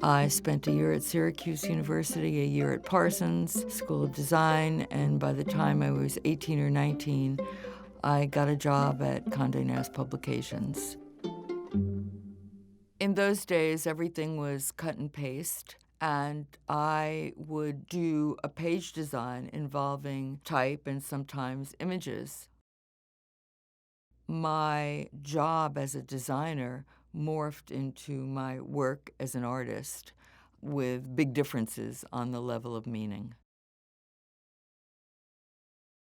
I spent a year at Syracuse University, a year at Parsons School of Design, and by the time I was 18 or 19, I got a job at Condé Nast Publications. In those days, everything was cut and paste, and I would do a page design involving type and sometimes images. My job as a designer morphed into my work as an artist with big differences on the level of meaning.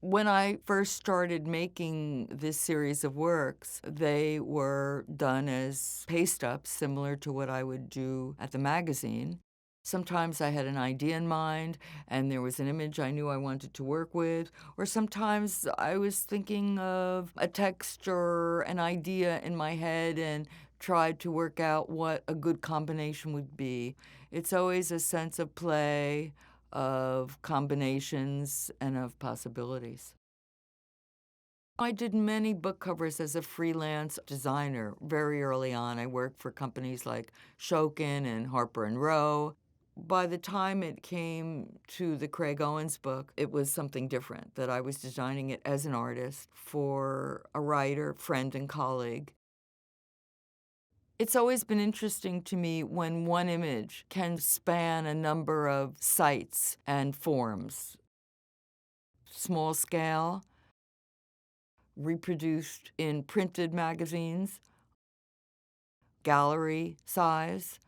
When I first started making this series of works, they were done as paste-ups, similar to what I would do at the magazine. Sometimes I had an idea in mind, and there was an image I knew I wanted to work with, or sometimes I was thinking of a text or an idea in my head and tried to work out what a good combination would be. It's always a sense of play, of combinations, and of possibilities. I did many book covers as a freelance designer very early on. I worked for companies like Schoken and Harper and Row. By the time it came to the Craig Owens book, it was something different, that I was designing it as an artist for a writer, friend, and colleague. It's always been interesting to me when one image can span a number of sites and forms. Small scale, reproduced in printed magazines, gallery size,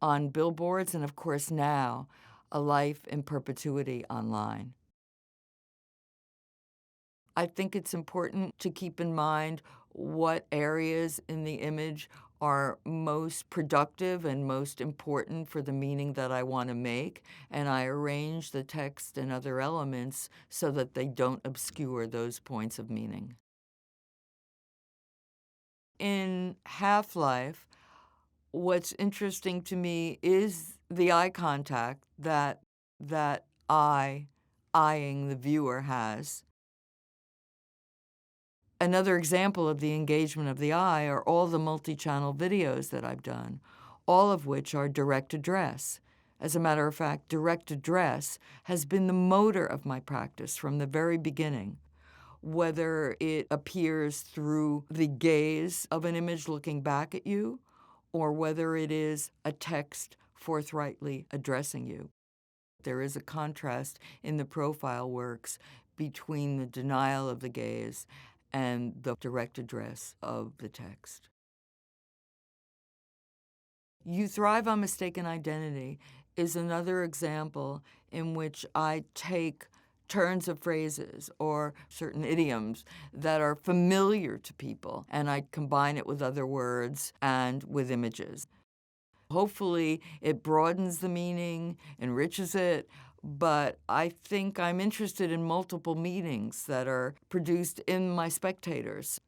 on billboards, and of course now, a life in perpetuity online. I think it's important to keep in mind what areas in the image are most productive and most important for the meaning that I want to make, and I arrange the text and other elements so that they don't obscure those points of meaning. In Half-Life, what's interesting to me is the eye contact that eyeing the viewer has. Another example of the engagement of the eye are all the multi-channel videos that I've done, all of which are direct address. As a matter of fact, direct address has been the motor of my practice from the very beginning. Whether it appears through the gaze of an image looking back at you, or whether it is a text forthrightly addressing you. There is a contrast in the profile works between the denial of the gaze and the direct address of the text. You Thrive on Mistaken Identity is another example in which I take turns of phrases or certain idioms that are familiar to people, and I combine it with other words and with images. Hopefully, it broadens the meaning, enriches it, but I think I'm interested in multiple meanings that are produced in my spectators.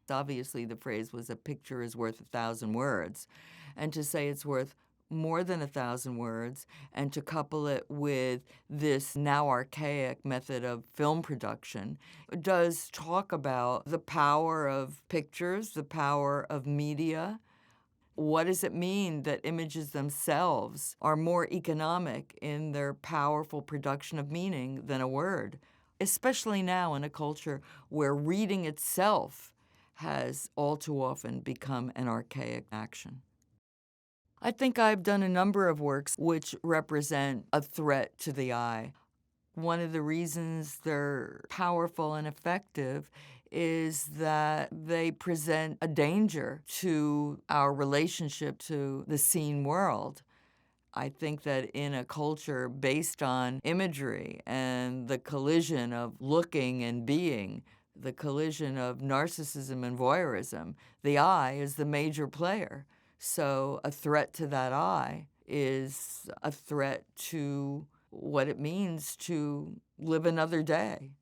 Obviously, the phrase was "a picture is worth 1,000 words," and to say it's worth more than 1,000 words, and to couple it with this now archaic method of film production, does talk about the power of pictures, the power of media. What does it mean that images themselves are more economic in their powerful production of meaning than a word, especially now in a culture where reading itself has all too often become an archaic action? I think I've done a number of works which represent a threat to the eye. One of the reasons they're powerful and effective is that they present a danger to our relationship to the seen world. I think that in a culture based on imagery and the collision of looking and being, the collision of narcissism and voyeurism, the eye is the major player. So a threat to that eye is a threat to what it means to live another day.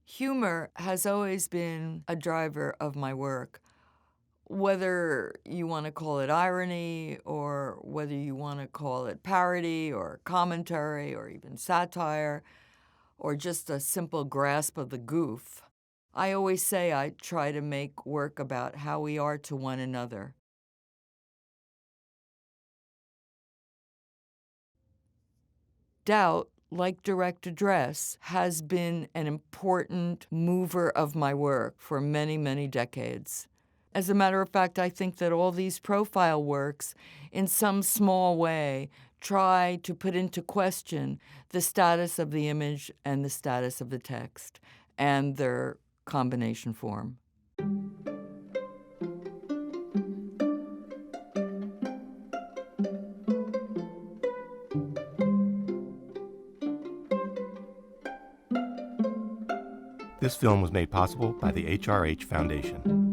Humor has always been a driver of my work. Whether you want to call it irony, or whether you want to call it parody or commentary or even satire, or just a simple grasp of the goof, I always say I try to make work about how we are to one another. Doubt, like direct address, has been an important mover of my work for many, many decades. As a matter of fact, I think that all these profile works, in some small way, try to put into question the status of the image and the status of the text and their combination form. This film was made possible by the HRH Foundation.